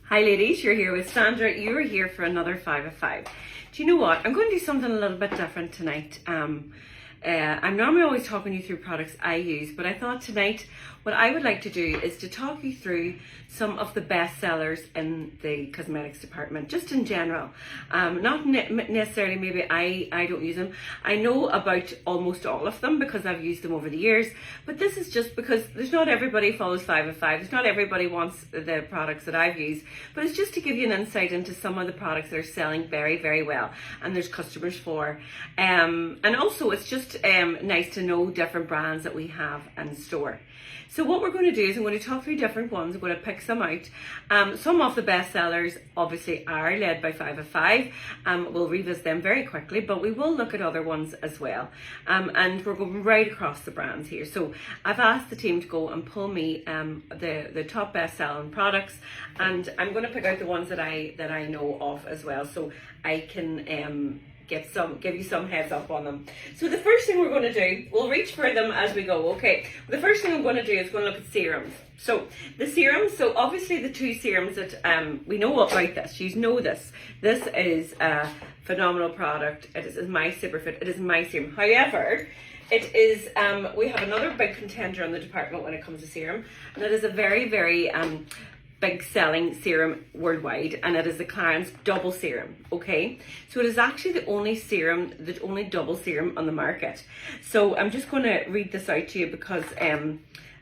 Hi ladies, you're here with Sandra. You're here for another 5 of 5. Do you know what? I'm going to do something a little bit different tonight. I'm normally always talking you through products I use, but I thought tonight what I would like to do is to talk you through some of the best sellers in the cosmetics department, just in general. Not necessarily maybe I don't use them. I know about almost all of them because I've used them over the years, but this is just because there's not everybody follows 5 of 5. There's not everybody wants the products that I've used, but it's just to give you an insight into some of the products that are selling very, very well and there's customers for. And also it's just nice to know different brands that we have in store. So what we're going to do is I'm going to talk through different ones. I'm going to pick some out. Some of the best sellers obviously are led by 5 of 5. We'll revisit them very quickly, but we will look at other ones as well. And we're going right across the brands here. So I've asked the team to go and pull me the top best selling products, and I'm going to pick out the ones that I know of as well, so I can give you some heads up on them. So the first thing we're going to do, we'll reach for them as we go. Okay, the first thing I'm going to do is going to look at serums. So the serums, so obviously the two serums that we know about this, you know this. This is a phenomenal product. It is my Superfit. It is my serum. However, it is, we have another big contender in the department when it comes to serum, and it is a very, very big selling serum worldwide, and it is the Clarins Double Serum. Okay, so it is actually the only serum, the only double serum on the market. So I'm just going to read this out to you because I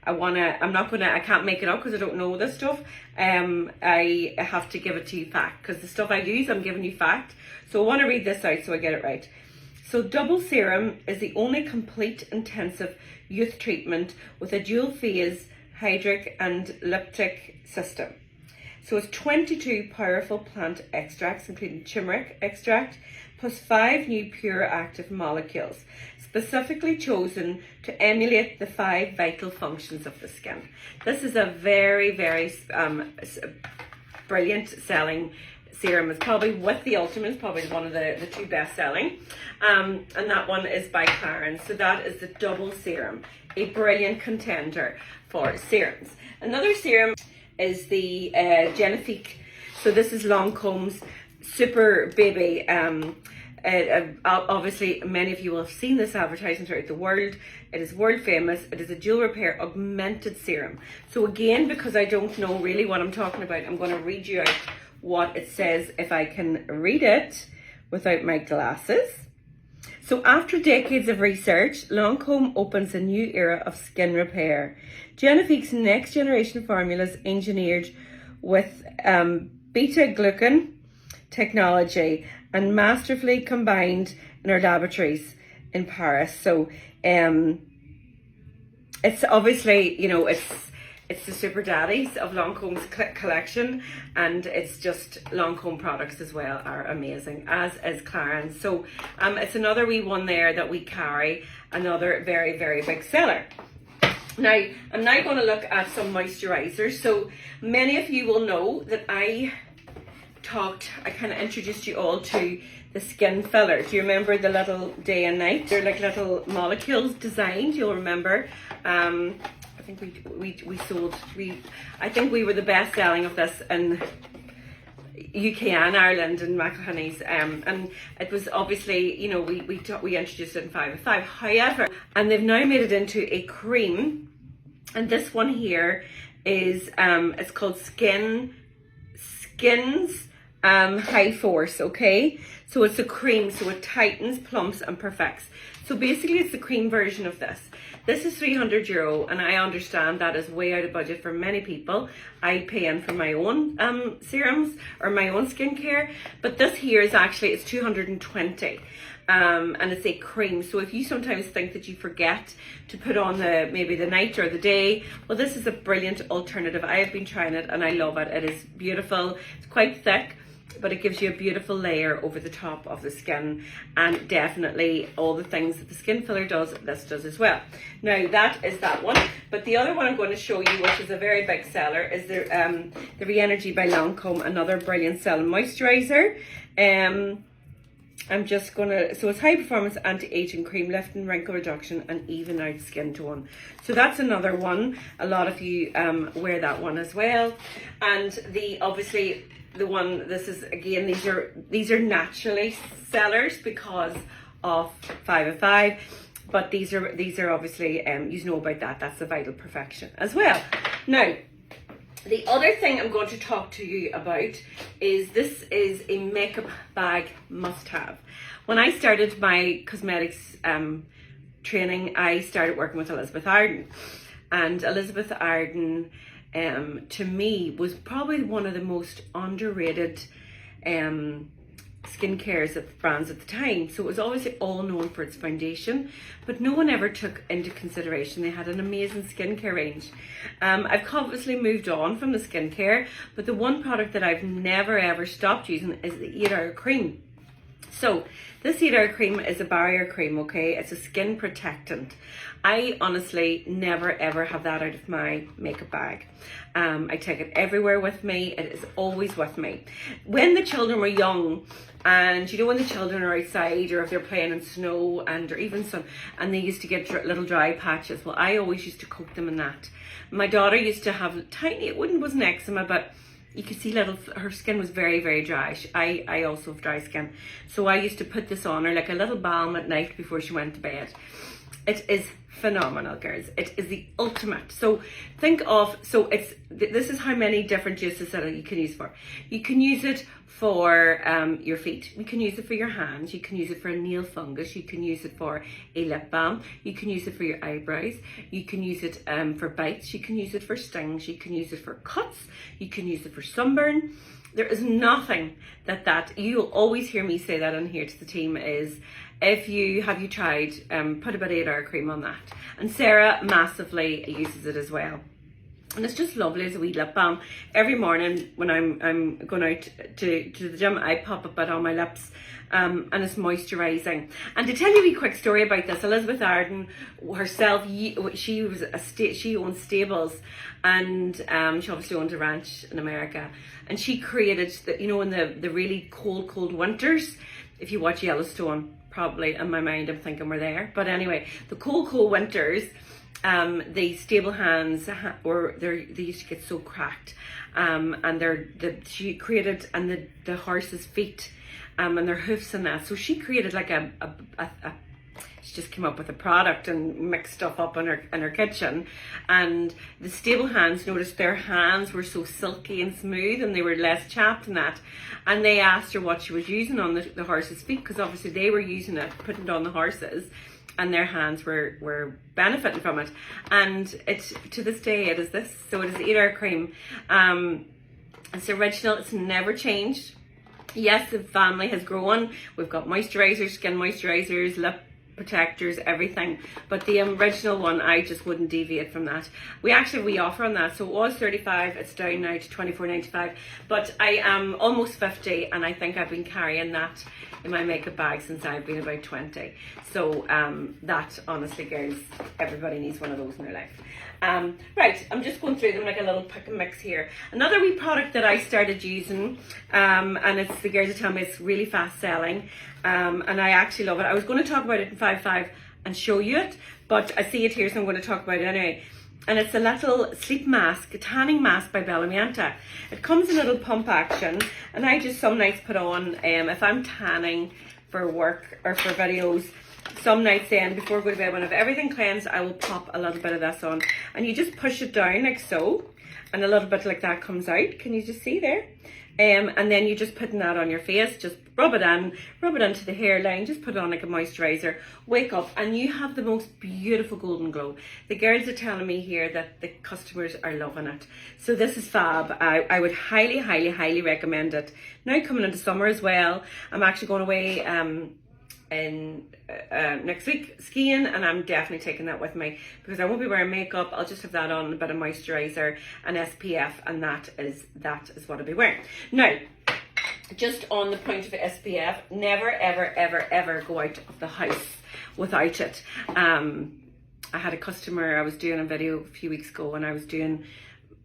can't make it up because I don't know this stuff. I have to give it to you fact, because the stuff I use I'm giving you fact. So I want to read this out so I get it right. So Double Serum is the only complete intensive youth treatment with a dual phase hydric and liptic system. So it's 22 powerful plant extracts, including turmeric extract, plus 5 new pure active molecules, specifically chosen to emulate the 5 vital functions of the skin. This is a very, very brilliant selling serum. It's probably, with the Ultimate, is probably one of the two best selling. And that one is by Clarins. So that is the Double Serum, a brilliant contender for serums. Another serum is the Genifique. So this is Lancome's Super Baby. Obviously many of you will have seen this advertising throughout the world. It is world famous. It is a dual repair augmented serum. So again, because I don't know really what I'm talking about, I'm going to read you out what it says if I can read it without my glasses. So after decades of research, Lancome opens a new era of skin repair. Genifique's next generation formulas engineered with beta-glucan technology and masterfully combined in our laboratories in Paris. So it's obviously, you know, it's the super daddies of Lancome's collection, and it's just Lancome products as well are amazing, as is Clarins. So it's another wee one there that we carry, another very, very big seller. Now, I'm now going to look at some moisturizers. So many of you will know that I kind of introduced you all to the skin filler. Do you remember the little day and night? They're like little molecules designed, you'll remember. I think I think we were the best selling of this in UK and Ireland and McElhinneys, and it was obviously, you know, we introduced it in 5 of 5. However, and they've now made it into a cream, and this one here is it's called Skins High Force. Okay, so it's a cream, so it tightens, plumps and perfects. So basically it's the cream version of this. This is €300, and I understand that is way out of budget for many people. I pay in for my own serums or my own skincare, but this here is actually, it's 220, and it's a cream. So if you sometimes think that you forget to put on maybe the night or the day, well, this is a brilliant alternative. I have been trying it and I love it. It is beautiful. It's quite thick, but it gives you a beautiful layer over the top of the skin, and definitely all the things that the skin filler does, this does as well. Now that is that one, but the other one I'm going to show you, which is a very big seller, is the Re-Energy by Lancome, another brilliant selling moisturizer. I'm just gonna, so it's high performance anti-aging cream, lifting, wrinkle reduction and even out skin tone. So that's another one. A lot of you wear that one as well. And the, obviously the one, this is again, these are naturally sellers because of 5 of 5. But these are obviously, you know about that, that's the Vital Perfection as well. Now, the other thing I'm going to talk to you about is this is a makeup bag must-have. When I started my cosmetics training, I started working with Elizabeth Arden. And Elizabeth Arden, to me, was probably one of the most underrated skincare brands at the time. So it was obviously all known for its foundation, but no one ever took into consideration they had an amazing skincare range. I've obviously moved on from the skincare, but the one product that I've never ever stopped using is the 8-Hour Cream. So this 8-Hour Cream is a barrier cream, okay? It's a skin protectant. I honestly never ever have that out of my makeup bag. I take it everywhere with me. It is always with me. When the children were young, and you know when the children are outside or if they're playing in snow and or even some, and they used to get little dry patches, well, I always used to coat them in that. My daughter used to have tiny, it wasn't eczema, but you could see her skin was very, very dry. I also have dry skin. So I used to put this on her like a little balm at night before she went to bed. It is phenomenal, girls. It is the ultimate. So think of, this is how many different juices that you can use for. You can use it for your feet. You can use it for your hands. You can use it for a nail fungus. You can use it for a lip balm. You can use it for your eyebrows. You can use it for bites. You can use it for stings. You can use it for cuts. You can use it for sunburn. There is nothing that you'll always hear me say that on here to the team is, have you tried, put a bit of 8-Hour Cream on that. And Sarah massively uses it as well. And it's just lovely as a wee lip balm. Every morning when I'm going out to the gym, I pop a bit on my lips, and it's moisturising. And to tell you a wee quick story about this, Elizabeth Arden herself, she owns stables, and she obviously owns a ranch in America. And she created, in the really cold winters, if you watch Yellowstone, probably in my mind I'm thinking we're there. But anyway, the cold winters, the stable hands they used to get so cracked, and she created, and the horse's feet, and their hoofs and that. So she created like she just came up with a product and mixed stuff up in her kitchen, and the stable hands noticed their hands were so silky and smooth and they were less chapped and that, and they asked her what she was using on the horse's feet, because obviously they were using it, putting it on the horses, and their hands were benefiting from it. And it's, to this day, it is this. So it is 8-Hour Cream. It's original, it's never changed. Yes, the family has grown. We've got moisturisers, skin moisturisers, lip protectors, everything, but the original one, I just wouldn't deviate from that. We offer on that, so it was $35, it's down now to $24.95, but I am almost 50 and I think I've been carrying that in my makeup bag since I've been about 20. So that, honestly, girls, everybody needs one of those in their life. Right, I'm just going through them like a little pick and mix here. Another wee product that I started using, and it's, the girls are telling me it's really fast selling, and I actually love it. I was going to talk about it in 5.5 and show you it, but I see it here, so I'm going to talk about it anyway. And it's a little sleep mask, a tanning mask by Bellamienta. It comes in a little pump action, and I just some nights put on, if I'm tanning for work or for videos, some nights then, before I go to bed, when I've everything cleansed, I will pop a little bit of this on. And you just push it down like so, and a little bit like that comes out. Can you just see there? And then you're just putting that on your face, just rub it into the hairline, just put it on like a moisturiser, wake up, and you have the most beautiful golden glow. The girls are telling me here that the customers are loving it. So this is fab. I would highly, highly, highly recommend it. Now coming into summer as well, I'm actually going away next week skiing, and I'm definitely taking that with me because I won't be wearing makeup. I'll just have that on, a bit of moisturiser and SPF, and that is what I'll be wearing. Now, just on the point of SPF, never ever ever ever go out of the house without it. I had a customer, I was doing a video a few weeks ago and I was doing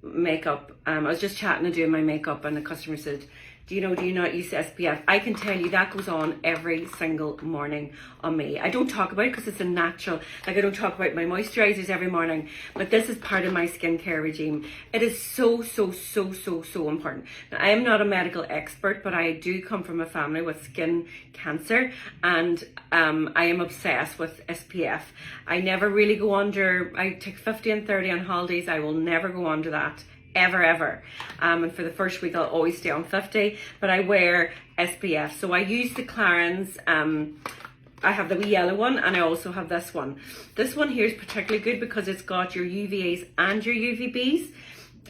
makeup. I was just chatting and doing my makeup, and the customer said, do you not use SPF? I can tell you that goes on every single morning on me. I don't talk about it because it's a natural, like I don't talk about my moisturizers every morning, but this is part of my skincare regime. It is so important. Now, I am not a medical expert, but I do come from a family with skin cancer, and I am obsessed with SPF. I never really go under, I take 50 and 30 on holidays. I will never go under that. Ever. And for the first week I'll always stay on 50, but I wear SPF. So I use the Clarins, I have the wee yellow one, and I also have this one. This one here is particularly good because it's got your UVAs and your UVBs.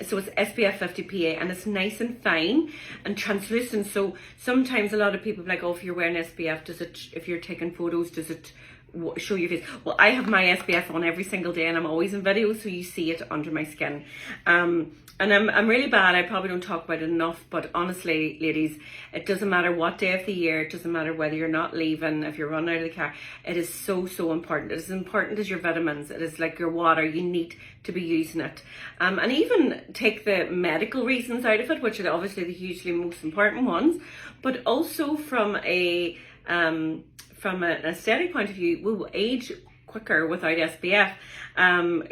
So it's SPF 50 PA, and it's nice and fine and translucent. So sometimes a lot of people are like, oh, if you're wearing SPF, does it, if you're taking photos, does it show your face? Well, I have my SPF on every single day, and I'm always in video, so you see it under my skin. And I'm really bad. I probably don't talk about it enough, but honestly, ladies, it doesn't matter what day of the year. It doesn't matter whether you're not leaving, if you're running out of the car. It is so important. It is as important as your vitamins. It is like your water. You need to be using it. And even take the medical reasons out of it, which are obviously the hugely most important ones, but also from an aesthetic point of view, we will age quicker without SPF,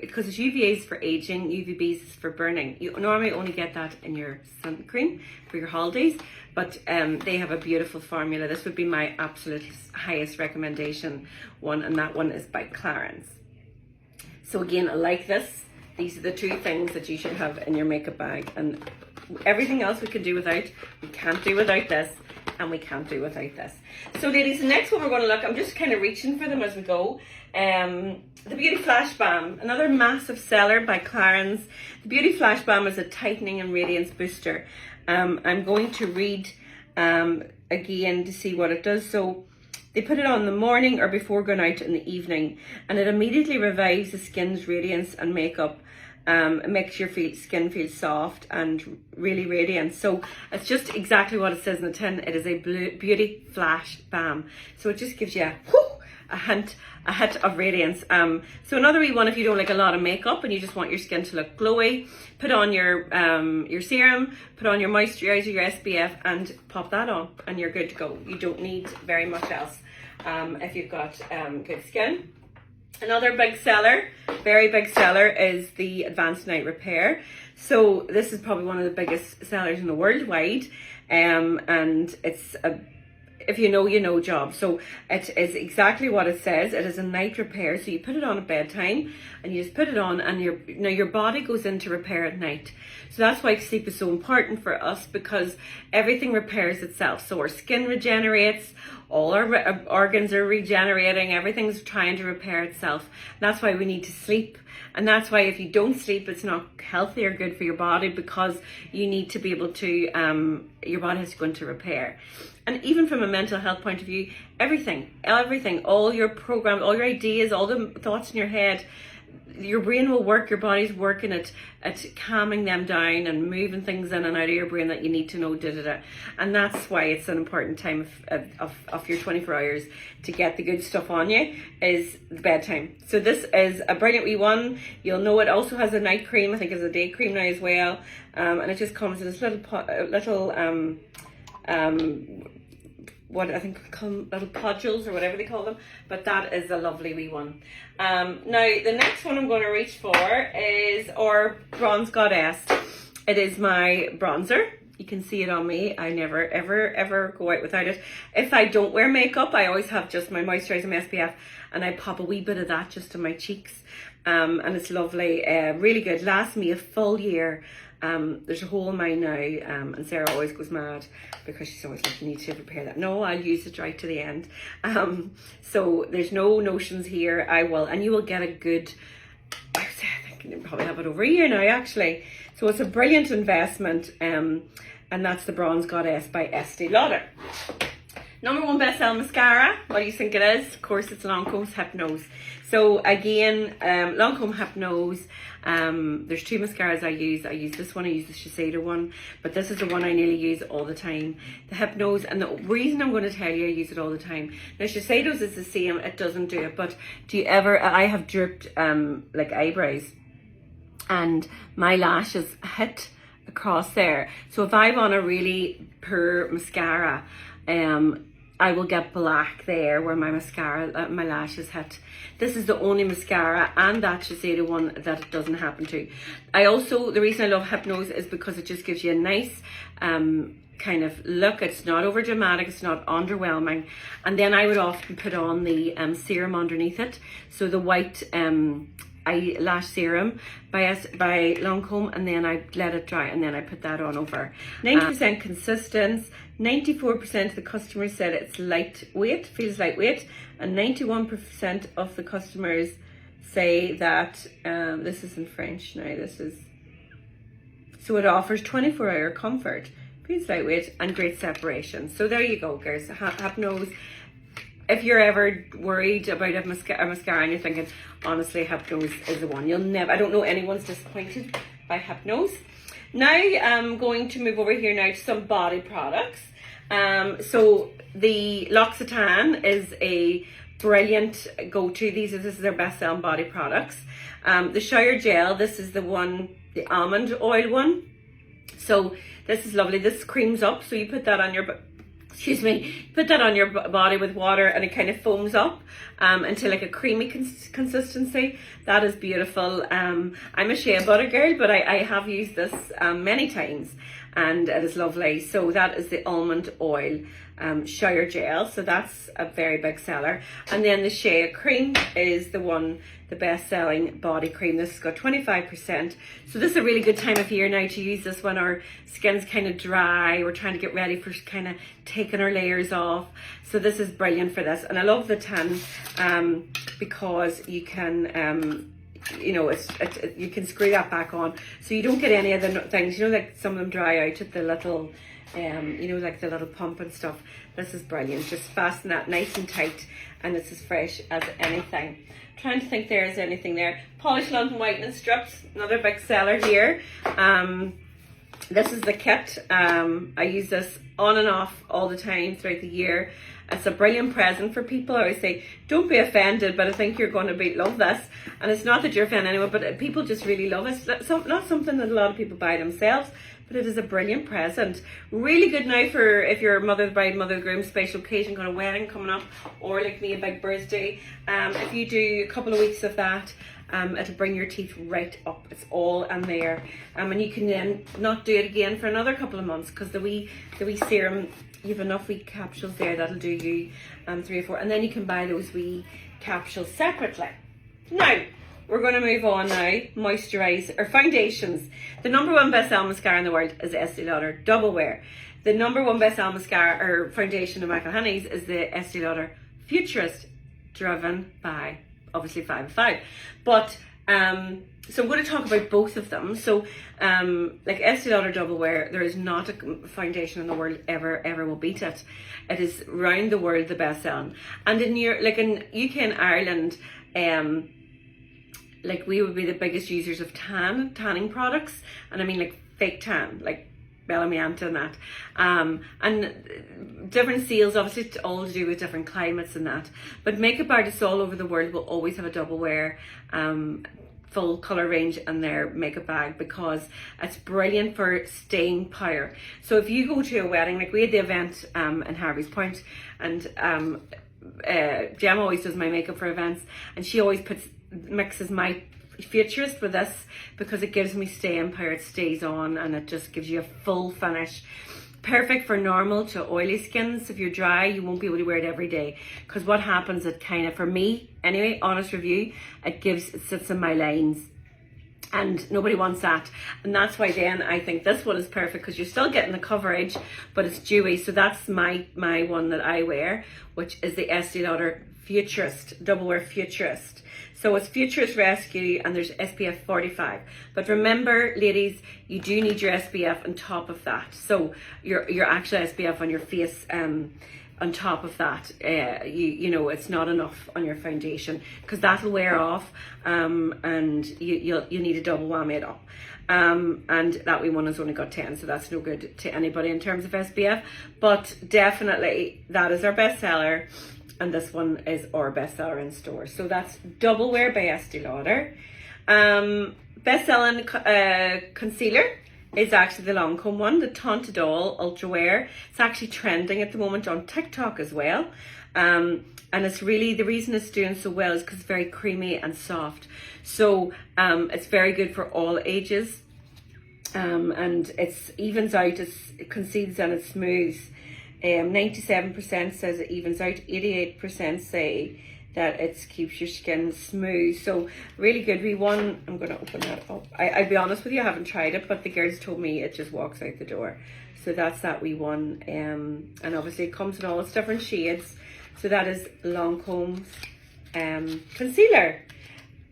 because it's UVAs for aging, UVBs is for burning. You normally only get that in your sun cream for your holidays, but they have a beautiful formula. This would be my absolute highest recommendation one, and that one is by Clarins. So again, I like this. These are the two things that you should have in your makeup bag, and everything else we can do without. We can't do without this, and we can't do without this. So ladies, the next one we're going to look, I'm just kind of reaching for them as we go. The Beauty Flash Balm, another massive seller by Clarins. The Beauty Flash Balm is a tightening and radiance booster. I'm going to read again to see what it does. So they put it on in the morning or before going out in the evening, and it immediately revives the skin's radiance and makeup. It makes your skin feel soft and really radiant. So it's just exactly what it says in the tin. It is a Beauty Flash Balm. So it just gives you a hint of radiance. So another wee one, if you don't like a lot of makeup and you just want your skin to look glowy, put on your serum, put on your moisturizer, your SPF, and pop that on, and you're good to go. You don't need very much else if you've got good skin. Another big seller, very big seller, is the Advanced Night Repair. So this is probably one of the biggest sellers in the worldwide, and it's a, if you know job. So it is exactly what it says. It is a night repair. So you put it on at bedtime, and you just put it on, and your body goes into repair at night. So that's why sleep is so important for us, because everything repairs itself. So our skin regenerates, all our organs are regenerating, everything's trying to repair itself. That's why we need to sleep. And that's why if you don't sleep, it's not healthy or good for your body, because you need to be able to, your body has to go into repair. And even from a mental health point of view, everything, all your programs, all your ideas, all the thoughts in your head, your brain will work, your body's working at calming them down and moving things in and out of your brain that you need to know, And that's why it's an important time of your 24 hours to get the good stuff on you, is the bedtime. So this is a brilliant wee one. You'll know it also has a night cream. I think it's a day cream now as well. And it just comes in this little what I think call them little pudules or whatever they call them, but that is a lovely wee one. Now the next one I'm going to reach for is our Bronze Goddess. It is my bronzer. You can see it on me. I never ever go out without it. If I don't wear makeup, I always have just my moisturizer, my SPF, and I pop a wee bit of that just on my cheeks. And it's lovely, really good. Lasts me a full year. There's a hole in mine now, and Sarah always goes mad because she's always like, you need to repair that. No, I'll use it right to the end. So there's no notions here. I will, and you will get a good, I think you probably have it over a year now actually. So it's a brilliant investment, and that's the Bronze Goddess by Estee Lauder. Number one best-selling mascara. What do you think it is? Of course, it's Lancome's Hypnose. So again, Lancome Hypnose. There's two mascaras I use. I use this one. I use the Shiseido one, but this is the one I nearly use all the time. The Hypnose, and the reason I'm going to tell you I use it all the time. Now Shiseido's is the same. It doesn't do it, but do you ever? I have drooped like eyebrows, and my lashes hit across there. So if I want a really poor mascara, I will get black there where my mascara, my lashes hit. This is the only mascara and that Shiseido one that it doesn't happen to. The reason I love Hypnose is because it just gives you a nice kind of look. It's not over dramatic, it's not underwhelming. And then I would often put on the serum underneath it. So the white eyelash serum by Lancome, and then I let it dry and then I put that on over. 90% consistent, 94% of the customers said it's lightweight, feels lightweight, and 91% of the customers say that, this is in French now, so it offers 24-hour comfort, feels lightweight, and great separation. So there you go, guys. Hypnose. If you're ever worried about a mascara and you're thinking, honestly, Hypnose is the one. I don't know anyone's disappointed by Hypnose. Now I'm going to move over here now to some body products. So the L'Occitane is a brilliant go-to. This is their best-selling body products. The shower gel, this is the one, the almond oil one. So this is lovely. This creams up, so you put that on your put that on your body with water and it kind of foams up until like a creamy consistency. That is beautiful. I'm a shea butter girl, but I have used this many times and it is lovely. So that is the almond oil shower gel. So that's a very big seller. And then the shea cream is the best selling body cream. This has got 25%. So this is a really good time of year now to use this when our skin's kind of dry. We're trying to get ready for kind of taking our layers off. So this is brilliant for this. And I love the tin because you can you can screw that back on, so you don't get any of the things, like some of them dry out at the little like the little pump and stuff. This is brilliant. Just fasten that nice and tight and it's as fresh as anything. Trying to think there is anything there. Polish London whitening strips, another big seller here. This is the kit. I use this on and off all the time throughout the year. It's a brilliant present for people. I always say, don't be offended, but I think you're going to love this. And it's not that you're offending anyone, but people just really love it. It's not something that a lot of people buy themselves, but it is a brilliant present. Really good now for if you're a mother, bride, mother, groom, special occasion, got a wedding coming up, or like me, a big birthday. If you do a couple of weeks of that, it'll bring your teeth right up. It's all in there. And you can then not do it again for another couple of months because the wee serum, you've enough wee capsules there that'll do you 3 or 4, and then you can buy those wee capsules separately. Now we're going to move on now. Moisturize or foundations. The #1 best-selling mascara in the world is Estee Lauder Double Wear. The #1 best-selling mascara or foundation of McElhinneys is the Estee Lauder Futurist, driven by obviously 5 of 5. But so I'm going to talk about both of them. So like Estee Lauder Double Wear, there is not a foundation in the world ever will beat it. It is round the world the best selling. And in UK and Ireland, like we would be the biggest users of tanning products, and I mean like fake tan, like Bellamianta and that, and different sales, obviously it's all to do with different climates and that, but makeup artists all over the world will always have a Double Wear full colour range in their makeup bag because it's brilliant for staying power. So if you go to a wedding, like we had the event in Harvey's Point, and Jem always does my makeup for events, and she always mixes my Futurist with this because it gives me staying power. It stays on and it just gives you a full finish. Perfect for normal to oily skins. If you're dry, you won't be able to wear it every day because what happens, it kind of, for me anyway, honest review, it sits in my lines and nobody wants that, and that's why then I think this one is perfect because you're still getting the coverage but it's dewy. So that's my one that I wear, which is the Estee Lauder Futurist, Double Wear Futurist. So it's Futurist Rescue and there's SPF 45. But remember, ladies, you do need your SPF on top of that. So your actual SPF on your face on top of that. You know, it's not enough on your foundation because that'll wear off and you need a double whammy it up. And that wee one has only got 10, so that's no good to anybody in terms of SPF. But definitely that is our bestseller. And this one is our bestseller in store. So that's Double Wear by Estee Lauder. Best-selling concealer is actually the Lancome one, the Tontadol Ultra Wear. It's actually trending at the moment on TikTok as well. And it's really, the reason it's doing so well is because it's very creamy and soft. So it's very good for all ages. And it evens out, it conceals and it smooths. 97% says it evens out, 88% say that it keeps your skin smooth. So really good. We won. I'm going to open that up. I'll be honest with you, I haven't tried it, but the girls told me it just walks out the door. So that's that we won. And obviously it comes in all its different shades. So that is Lancome's concealer.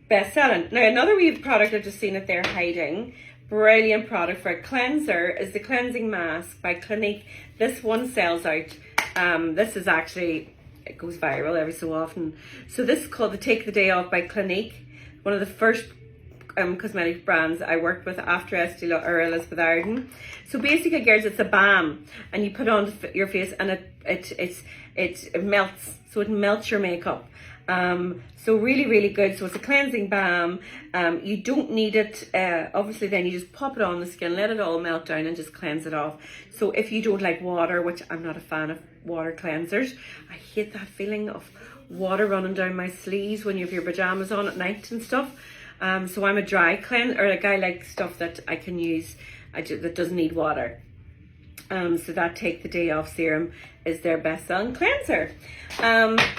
Best selling. Now another wee product I've just seen it there hiding. Brilliant product for a cleanser is the cleansing mask by Clinique. This one sells out. This is actually, it goes viral every so often. So this is called the Take the Day Off by Clinique. One of the first cosmetic brands I worked with after Elizabeth Arden. So basically, girls, it's a balm, and you put it on your face, and it melts. So it melts your makeup. So really good. So it's a cleansing balm. You don't need it, obviously then you just pop it on the skin, let it all melt down and just cleanse it off. So if you don't like water, which I'm not a fan of water cleansers, I hate that feeling of water running down my sleeves when you have your pajamas on at night and stuff. So I'm a dry cleanser, or like I like stuff that I can use that doesn't need water. So that Take the Day Off serum is their best-selling cleanser.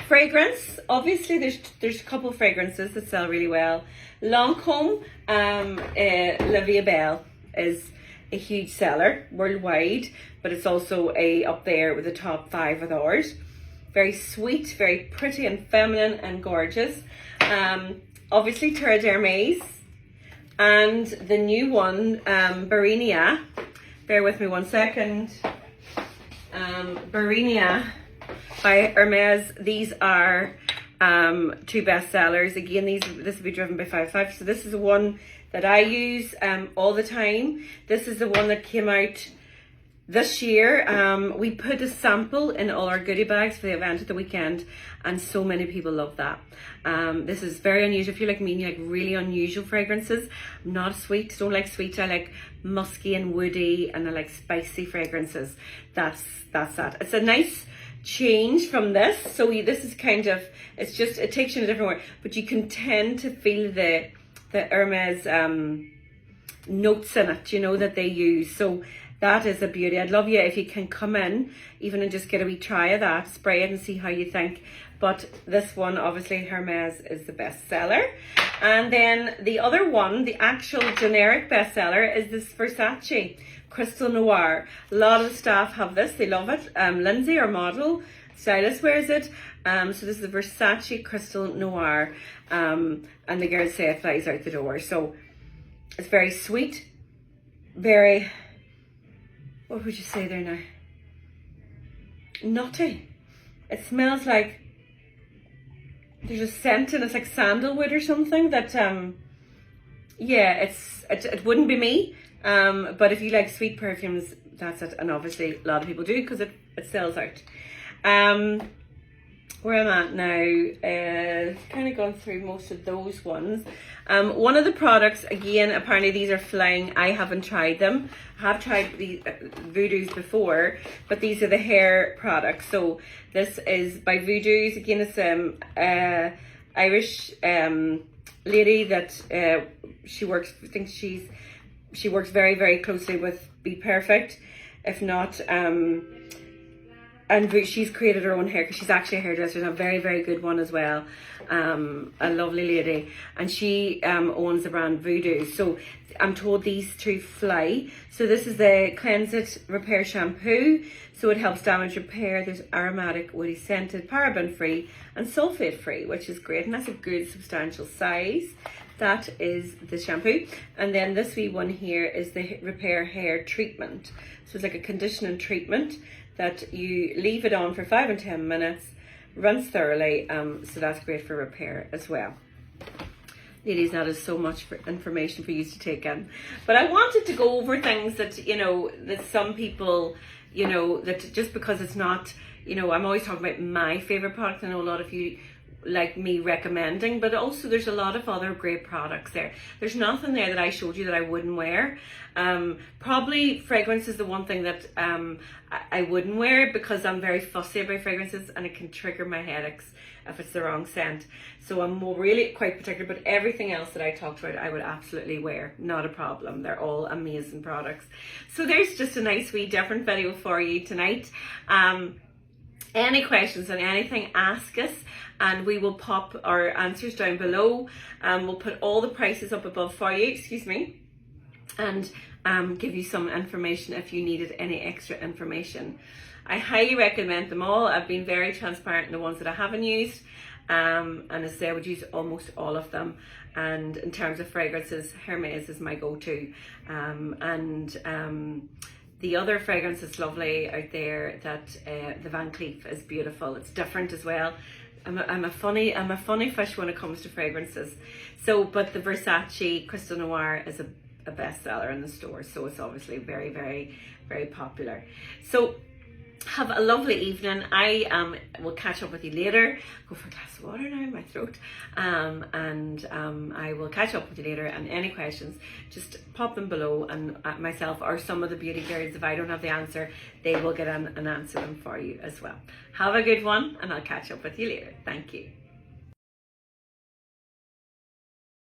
Fragrance, obviously there's a couple of fragrances that sell really well. Lancome La Vie Belle is a huge seller worldwide, but it's also up there with the top 5 of ours. Very sweet, very pretty and feminine and gorgeous. Obviously Terra d'Hermes, and the new one, Barinia. Bear with me one second. Barinia by Hermes. These are 2 bestsellers. Again, this will be driven by 5/5. So this is the one that I use all the time. This is the one that came out this year. We put a sample in all our goodie bags for the event at the weekend, and so many people love that. This is very unusual. If you're like me and you like really unusual fragrances, I'm not sweet, don't like sweet. I like musky and woody, and I like spicy fragrances. That's that. It's a nice change from this. So this is kind of, it takes you in a different way, but you can tend to feel the Hermes notes in it, you know, that they use. So that is a beauty. I'd love you if you can come in even and just get a wee try of that, spray it and see how you think. But this one, obviously Hermes is the best seller. And then the other one, the actual generic bestseller, is this Versace Crystal Noir. A lot of the staff have this, they love it. Lindsay, our model, stylist, wears it. So this is the Versace Crystal Noir. And the girls say it flies out the door. So it's very sweet, very, what would you say there now? Nutty. It smells like, there's a scent and it's like sandalwood or something that, yeah, it wouldn't be me. But if you like sweet perfumes, that's it. And obviously a lot of people do because it sells out. Where I'm at now, kind of gone through most of those ones. One of the products, again, apparently these are flying. I haven't tried them. I have tried the Voodoo's before, but these are the hair products. So this is by Voodoo's. Again, it's Irish lady that she works. I think she works very, very closely with Be Perfect, if not. And she's created her own hair because she's actually a hairdresser, and a very, very good one as well. A lovely lady, and she owns the brand Voodoo. So I'm told these 2 fly. So this is the Cleanse It Repair Shampoo. So it helps damage repair. There's aromatic, woody scented, paraben free and sulfate free, which is great, and that's a good substantial size. That is the shampoo. And then this wee one here is the Repair Hair Treatment. So it's like a conditioning treatment that you leave it on for 5 and 10 minutes, rinse thoroughly. So that's great for repair as well. Ladies, that is so much information for you to take in. But I wanted to go over things that, you know, that some people, you know, that just because it's not, you know, I'm always talking about my favorite product. I know a lot of you like me recommending, but also there's a lot of other great products there. There's nothing there that I showed you that I wouldn't wear. Probably fragrance is the one thing that I wouldn't wear, because I'm very fussy about fragrances and it can trigger my headaches if it's the wrong scent. So I'm really quite particular, but everything else that I talked about I would absolutely wear, not a problem. They're all amazing products. So there's just a nice wee different video for you tonight. Any questions on anything, ask us and we will pop our answers down below. We'll put all the prices up above for you, excuse me, and give you some information if you needed any extra information. I highly recommend them all. I've been very transparent in the ones that I haven't used, and as I say, I would use almost all of them. And in terms of fragrances, Hermes is my go-to, the other fragrance that's lovely out there, that the Van Cleef is beautiful. It's different as well. I'm a funny fish when it comes to fragrances. So, but the Versace Crystal Noir is a bestseller in the store, so it's obviously very, very, very popular. So have a lovely evening. I will catch up with you later. Go for a glass of water now in my throat. I will catch up with you later, and any questions, just pop them below, and myself or some of the beauty girls, if I don't have the answer, they will get an answer them for you as well. Have a good one, and I'll catch up with you later. Thank you.